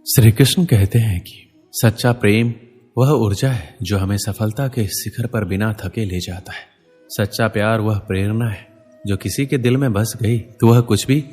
श्री कृष्ण कहते हैं कि सच्चा प्रेम वह ऊर्जा है जो हमें सफलता के शिखर पर बिना थके ले जाता है। सच्चा प्यार वह प्रेरणा है जो किसी के दिल में बस गई तो वह कुछ भी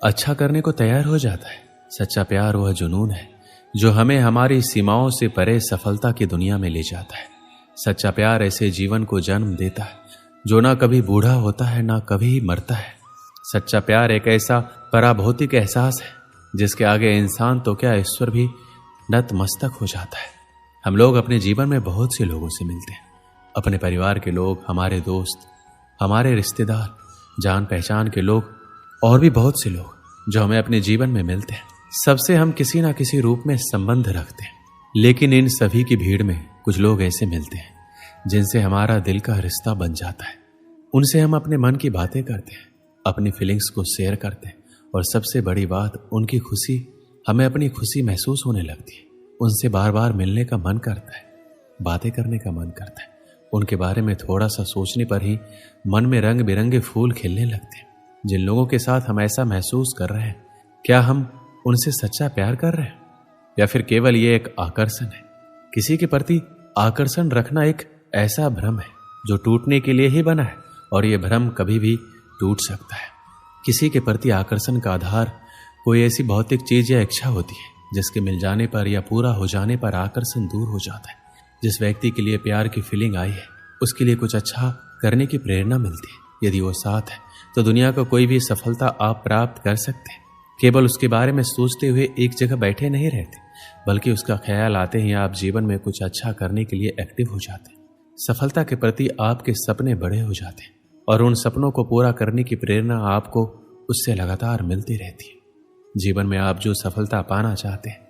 अच्छा करने को तैयार हो जाता है। सच्चा प्यार वह जुनून है जो हमें हमारी सीमाओं से परे सफलता की दुनिया में ले जाता है। सच्चा प्यार ऐसे जीवन को जन्म देता है जो ना कभी बूढ़ा होता है ना कभी मरता है। सच्चा प्यार एक ऐसा पराभौतिक एहसास है जिसके आगे इंसान तो क्या ईश्वर भी नतमस्तक हो जाता है। हम लोग अपने जीवन में बहुत से लोगों से मिलते हैं, अपने परिवार के लोग, हमारे दोस्त, हमारे रिश्तेदार, जान पहचान के लोग और भी बहुत से लोग जो हमें अपने जीवन में मिलते हैं। सबसे हम किसी ना किसी रूप में संबंध रखते हैं, लेकिन इन सभी की भीड़ में कुछ लोग ऐसे मिलते हैं जिनसे हमारा दिल का रिश्ता बन जाता है। उनसे हम अपने मन की बातें करते हैं, अपनी फीलिंग्स को शेयर करते हैं और सबसे बड़ी बात, उनकी खुशी हमें अपनी खुशी महसूस होने लगती है। उनसे बार बार मिलने का मन करता है, बातें करने का मन करता है। उनके बारे में थोड़ा सा सोचने पर ही मन में रंग बिरंगे फूल खिलने लगते हैं। जिन लोगों के साथ हम ऐसा महसूस कर रहे हैं, क्या हम उनसे सच्चा प्यार कर रहे हैं या फिर केवल ये एक आकर्षण है? किसी के प्रति आकर्षण रखना एक ऐसा भ्रम है जो टूटने के लिए ही बना है और ये भ्रम कभी भी टूट सकता है। किसी के प्रति आकर्षण का आधार कोई ऐसी भौतिक चीज या इच्छा होती है जिसके मिल जाने पर या पूरा हो जाने पर आकर्षण दूर हो जाता है। जिस व्यक्ति के लिए प्यार की फीलिंग आई है उसके लिए कुछ अच्छा करने की प्रेरणा मिलती है। यदि वो साथ है तो दुनिया को कोई भी सफलता आप प्राप्त कर सकते हैं। केवल उसके बारे में सोचते हुए एक जगह बैठे नहीं रहते, बल्कि उसका ख्याल आते ही आप जीवन में कुछ अच्छा करने के लिए एक्टिव हो जाते हैं। सफलता के प्रति आपके सपने बड़े हो जाते हैं और उन सपनों को पूरा करने की प्रेरणा आपको उससे लगातार मिलती रहती है। जीवन में आप जो सफलता पाना चाहते हैं,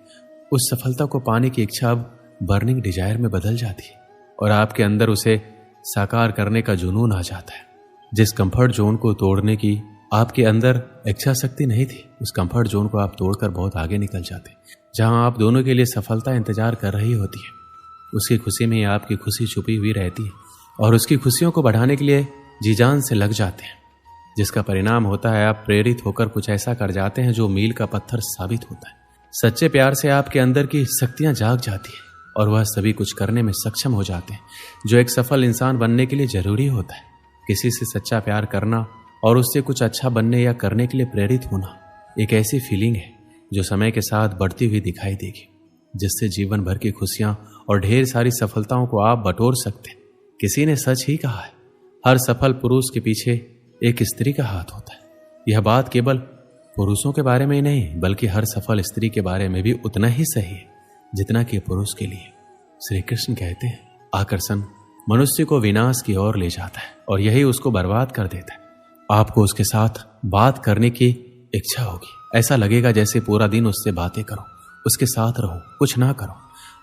उस सफलता को पाने की इच्छा अब बर्निंग डिजायर में बदल जाती है और आपके अंदर उसे साकार करने का जुनून आ जाता है। जिस कंफर्ट जोन को तोड़ने की आपके अंदर इच्छा शक्ति नहीं थी, उस कंफर्ट जोन को आप तोड़कर बहुत आगे निकल जाते हैं। जहां आप दोनों के लिए सफलता इंतजार कर रही होती है, उसकी खुशी में आपकी खुशी छुपी हुई रहती है और उसकी खुशियों को बढ़ाने के लिए जी जान से लग जाते हैं, जिसका परिणाम होता है आप प्रेरित होकर कुछ ऐसा कर जाते हैं जो मील का पत्थर साबित होता है। सच्चे प्यार से आपके अंदर की शक्तियां जाग जाती है और वह सभी कुछ करने में सक्षम हो जाते हैं जो एक सफल इंसान बनने के लिए जरूरी होता है। किसी से सच्चा प्यार करना और उससे कुछ अच्छा बनने या करने के लिए प्रेरित होना एक ऐसी फीलिंग है जो समय के साथ बढ़ती हुई दिखाई देगी, जिससे जीवन भर की खुशियां और ढेर सारी सफलताओं को आप बटोर सकते हैं। किसी ने सच ही कहा है, हर सफल पुरुष के पीछे एक स्त्री का हाथ होता है। यह बात केवल पुरुषों के बारे में ही नहीं, बल्कि हर सफल स्त्री के बारे में भी उतना ही सही है जितना कि पुरुष के लिए। श्री कृष्ण कहते हैं, आकर्षण मनुष्य को विनाश की ओर ले जाता है और यही उसको बर्बाद कर देता है। आपको उसके साथ बात करने की इच्छा होगी। ऐसा लगेगा जैसे पूरा दिन उससे बातें करो, उसके साथ रहो, कुछ ना करो।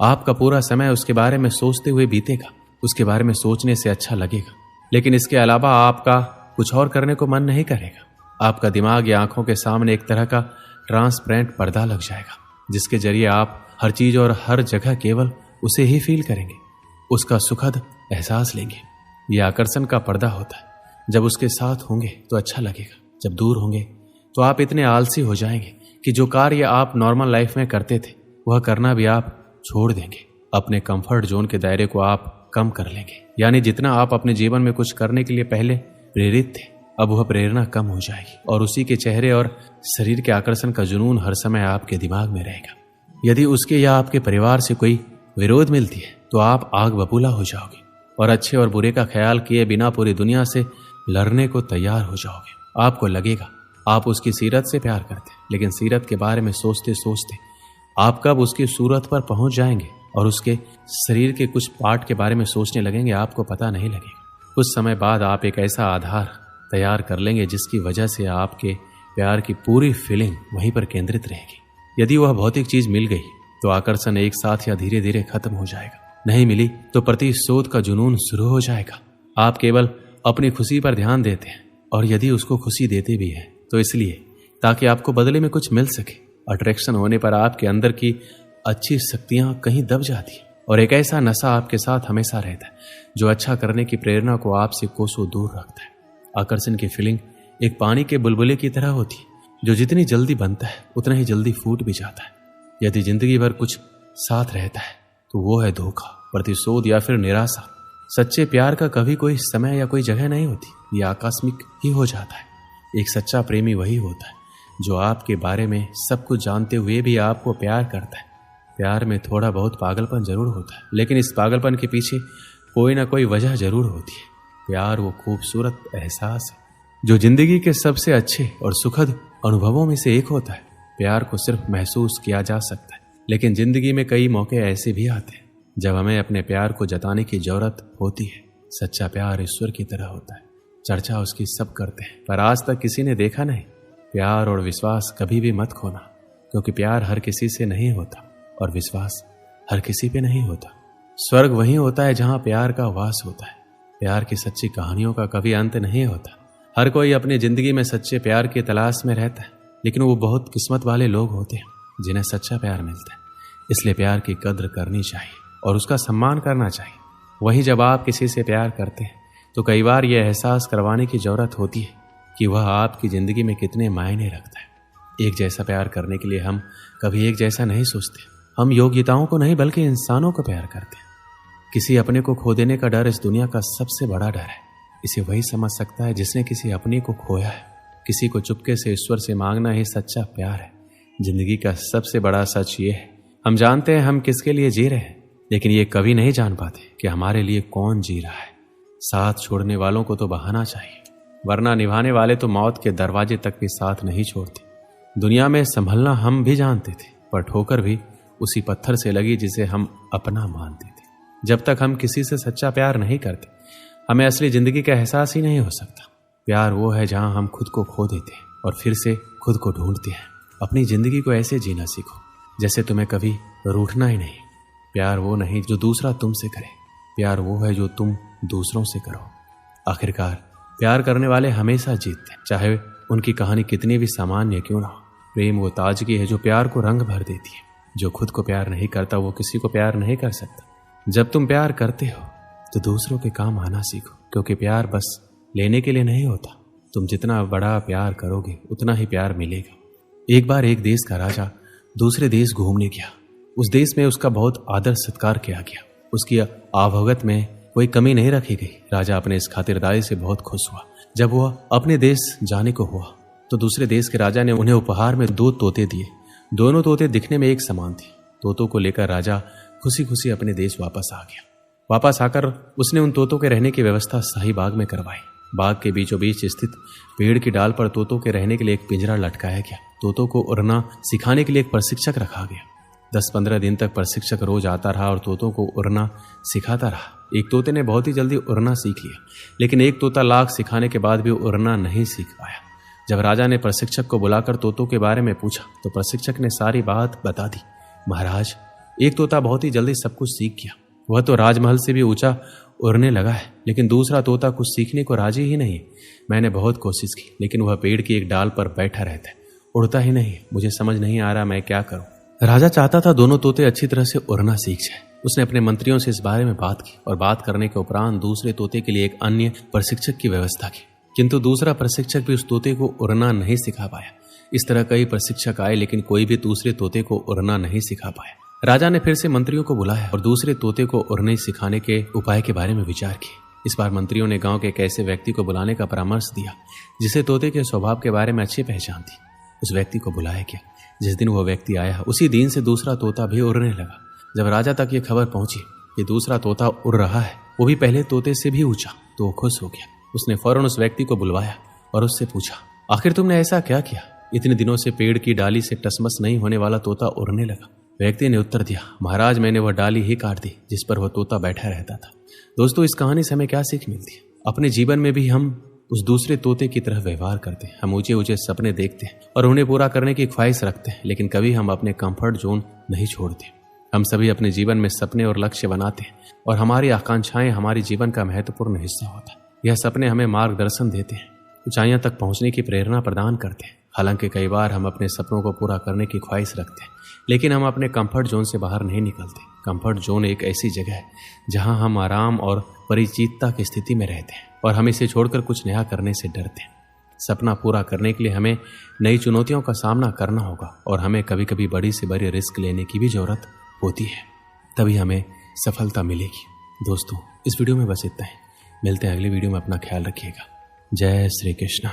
आपका पूरा समय उसके बारे में सोचते हुए बीतेगा, उसके बारे में सोचने से अच्छा लगेगा, लेकिन इसके अलावा आपका कुछ और करने को मन नहीं करेगा। आपका दिमाग या आंखों के सामने एक तरह का ट्रांसपेरेंट पर्दा लग जाएगा, जिसके जरिए आप हर चीज और हर जगह केवल उसे ही फील करेंगे, उसका सुखद एहसास लेंगे। यह आकर्षण का पर्दा होता है। जब उसके साथ होंगे तो अच्छा लगेगा, जब दूर होंगे तो आप इतने आलसी हो जाएंगे कि जो कार्य आप नॉर्मल लाइफ में करते थे वह करना भी आप छोड़ देंगे। अपने कंफर्ट जोन के दायरे को आप कम कर लेंगे, यानी जितना आप अपने जीवन में कुछ करने के लिए पहले प्रेरित थे, अब वह प्रेरणा कम हो जाएगी और उसी के चेहरे और शरीर के आकर्षण का जुनून हर समय आपके दिमाग में रहेगा। यदि उसके या आपके परिवार से कोई विरोध मिलती है तो आप आग बबूला हो जाओगे और अच्छे और बुरे का ख्याल किए बिना पूरी दुनिया से लड़ने को तैयार हो जाओगे। आपको लगेगा आप उसकी सीरत से प्यार करते, लेकिन सीरत के बारे में सोचते सोचते आप कब उसकी सूरत पर पहुंच जाएंगे और उसके शरीर के कुछ पार्ट के बारे में सोचने लगेंगे, आपको पता नहीं लगेगा। कुछ समय बाद आप एक ऐसा आधार तैयार कर लेंगे जिसकी वजह से आपके प्यार की पूरी फीलिंग वहीं पर केंद्रित रहेगी। यदि वह भौतिक चीज मिल गई तो आकर्षण एक साथ या धीरे धीरे खत्म हो जाएगा। नहीं मिली तो प्रतिशोध का जुनून शुरू हो जाएगा। आप केवल अपनी खुशी पर ध्यान देते हैं और यदि उसको खुशी देते भी हैं तो इसलिए ताकि आपको बदले में कुछ मिल सके। अट्रैक्शन होने पर आपके अंदर की अच्छी शक्तियां कहीं दब जाती है और एक ऐसा नशा आपके साथ हमेशा रहता है जो अच्छा करने की प्रेरणा को आपसे कोसों दूर रखता है। आकर्षण की फीलिंग एक पानी के बुलबुले की तरह होती है जो जितनी जल्दी बनता है उतना ही जल्दी फूट भी जाता है। यदि जिंदगी भर कुछ साथ रहता है तो वो है धोखा, प्रतिशोध या फिर निराशा। सच्चे प्यार का कभी कोई समय या कोई जगह नहीं होती, ये आकस्मिक ही हो जाता है। एक सच्चा प्रेमी वही होता है जो आपके बारे में सब कुछ जानते हुए भी आपको प्यार करता है। प्यार में थोड़ा बहुत पागलपन जरूर होता है, लेकिन इस पागलपन के पीछे कोई ना कोई वजह जरूर होती है। प्यार वो खूबसूरत एहसास है जो जिंदगी के सबसे अच्छे और सुखद अनुभवों में से एक होता है। प्यार को सिर्फ महसूस किया जा सकता है, लेकिन जिंदगी में कई मौके ऐसे भी आते हैं जब हमें अपने प्यार को जताने की जरूरत होती है। सच्चा प्यार ईश्वर की तरह होता है, चर्चा उसकी सब करते हैं पर आज तक किसी ने देखा नहीं। प्यार और विश्वास कभी भी मत खोना, क्योंकि प्यार हर किसी से नहीं होता और विश्वास हर किसी पे नहीं होता। स्वर्ग वहीं होता है जहां प्यार का वास होता है। प्यार की सच्ची कहानियों का कभी अंत नहीं होता। हर कोई अपनी जिंदगी में सच्चे प्यार की तलाश में रहता है, लेकिन वो बहुत किस्मत वाले लोग होते हैं जिन्हें सच्चा प्यार मिलता है। इसलिए प्यार की कद्र करनी चाहिए और उसका सम्मान करना चाहिए। वहीं जब आप किसी से प्यार करते हैं तो कई बार यह एहसास करवाने की जरूरत होती है कि वह आपकी जिंदगी में कितने मायने रखता है। एक जैसा प्यार करने के लिए हम कभी एक जैसा नहीं सोचते। हम योग्यताओं को नहीं बल्कि इंसानों को प्यार करते हैं। किसी अपने को खो देने का डर इस दुनिया का सबसे बड़ा डर है। इसे वही समझ सकता है जिसने किसी अपने को खोया है। किसी को चुपके से ईश्वर से मांगना ही सच्चा प्यार है। जिंदगी का सबसे बड़ा सच ये है, हम जानते हैं हम किसके लिए जी रहे हैं, लेकिन ये कभी नहीं जान पाते कि हमारे लिए कौन जी रहा है। साथ छोड़ने वालों को तो बहाना चाहिए, वरना निभाने वाले तो मौत के दरवाजे तक भी साथ नहीं छोड़ते। दुनिया में संभलना हम भी जानते थे, पर ठोकर भी उसी पत्थर से लगी जिसे हम अपना मानते थे। जब तक हम किसी से सच्चा प्यार नहीं करते, हमें असली जिंदगी का एहसास ही नहीं हो सकता। प्यार वो है जहां हम खुद को खो देते हैं और फिर से खुद को ढूंढते हैं। अपनी जिंदगी को ऐसे जीना सीखो जैसे तुम्हें कभी रूठना ही नहीं। प्यार वो नहीं जो दूसरा तुमसे करे, प्यार वो है जो तुम दूसरों से करो। आखिरकार प्यार करने वाले हमेशा जीतते हैं, चाहे उनकी कहानी कितनी भी सामान्य क्यों ना हो। प्रेम वो ताजगी है जो प्यार को रंग भर देती है। जो खुद को प्यार नहीं करता वो किसी को प्यार नहीं कर सकता। जब तुम प्यार करते हो तो दूसरों के काम आना सीखो, क्योंकि प्यार बस लेने के लिए नहीं होता। तुम जितना बड़ा प्यार करोगे उतना ही प्यार मिलेगा। एक बार एक देश का राजा दूसरे देश घूमने गया। उस देश में उसका बहुत आदर सत्कार किया गया। उसकी आवभगत में कोई कमी नहीं रखी गई। राजा अपने इस खातिरदारी से बहुत खुश हुआ। जब वह अपने देश जाने को हुआ तो दूसरे देश के राजा ने उन्हें उपहार में 2 तोते दिए। दोनों तोते दिखने में एक समान थे। तोतों को लेकर राजा खुशी खुशी अपने देश वापस आ गया। वापस आकर उसने उन तोतों के रहने की व्यवस्था शाही बाग में करवाई। बाग के बीचों बीच स्थित पेड़ की डाल पर तोतों के रहने के लिए एक पिंजरा लटकाया गया। तोतों को उड़ना सिखाने के लिए एक प्रशिक्षक रखा गया। 10-15 दिन तक प्रशिक्षक रोज आता रहा और तोतों को उड़ना सिखाता रहा। एक तोते ने बहुत ही जल्दी उड़ना सीख लिया, लेकिन एक तोता लाख सिखाने के बाद भी उड़ना नहीं सीख पाया। जब राजा ने प्रशिक्षक को बुलाकर तोतों के बारे में पूछा तो प्रशिक्षक ने सारी बात बता दी। महाराज, एक तोता बहुत ही जल्दी सब कुछ सीख गया। वह तो राजमहल से भी ऊंचा उड़ने लगा है, लेकिन दूसरा तोता कुछ सीखने को राजी ही नहीं। मैंने बहुत कोशिश की, लेकिन वह पेड़ की एक डाल पर बैठा रहता है, उड़ता ही नहीं। मुझे समझ नहीं आ रहा मैं क्या करूं। राजा चाहता था दोनों तोते अच्छी तरह से उड़ना सीख जाए। उसने अपने मंत्रियों से इस बारे में बात की और बात करने के उपरांत दूसरे तोते के लिए एक अन्य प्रशिक्षक की व्यवस्था की, किंतु दूसरा प्रशिक्षक भी उस तोते को उड़ना नहीं सिखा पाया। इस तरह कई प्रशिक्षक आए, लेकिन कोई भी दूसरे तोते को उड़ना नहीं सिखा पाया। राजा ने फिर से मंत्रियों को बुलाया और दूसरे तोते को उड़ने सिखाने के उपाय के बारे में विचार किया। इस बार मंत्रियों ने गांव के एक ऐसे व्यक्ति को बुलाने का परामर्श दिया जिसे तोते के स्वभाव के बारे में अच्छी पहचान थी। उस व्यक्ति को बुलाया गया। जिस दिन वो व्यक्ति आया उसी दिन से दूसरा तोता भी उड़ने लगा। जब राजा तक ये खबर पहुंची कि दूसरा तोता उड़ रहा है, वो भी पहले तोते से भी ऊंचा, तो वो खुश हो गया। उसने फौरन उस व्यक्ति को बुलवाया और उससे पूछा, आखिर तुमने ऐसा क्या किया? इतने दिनों से पेड़ की डाली से टसमस नहीं होने वाला तोता उड़ने लगा। व्यक्ति ने उत्तर दिया, महाराज, मैंने वह डाली ही काट दी जिस पर वह तोता बैठा रहता था। दोस्तों, इस कहानी से हमें क्या सीख मिलती है? अपने जीवन में भी हम उस दूसरे तोते की तरह व्यवहार करते हैं। हम ऊंचे ऊंचे सपने देखते हैं और उन्हें पूरा करने की ख्वाहिश रखते हैं, लेकिन कभी हम अपने कंफर्ट जोन नहीं छोड़ते। हम सभी अपने जीवन में सपने और लक्ष्य बनाते हैं और हमारी आकांक्षाएं हमारे जीवन का महत्वपूर्ण हिस्सा होता है। यह सपने हमें मार्गदर्शन देते हैं, ऊंचाइयों तक पहुंचने की प्रेरणा प्रदान करते हैं। हालांकि कई बार हम अपने सपनों को पूरा करने की ख्वाहिश रखते हैं, लेकिन हम अपने कंफर्ट जोन से बाहर नहीं निकलते। कंफर्ट जोन एक ऐसी जगह है जहां हम आराम और परिचितता की स्थिति में रहते हैं और हम इसे छोड़कर कुछ नया करने से डरते हैं। सपना पूरा करने के लिए हमें नई चुनौतियों का सामना करना होगा और हमें कभी कभी बड़ी से बड़ी रिस्क लेने की भी जरूरत होती है, तभी हमें सफलता मिलेगी। दोस्तों, इस वीडियो में बस इतना ही। मिलते हैं अगली वीडियो में। अपना ख्याल रखिएगा। जय श्री कृष्ण।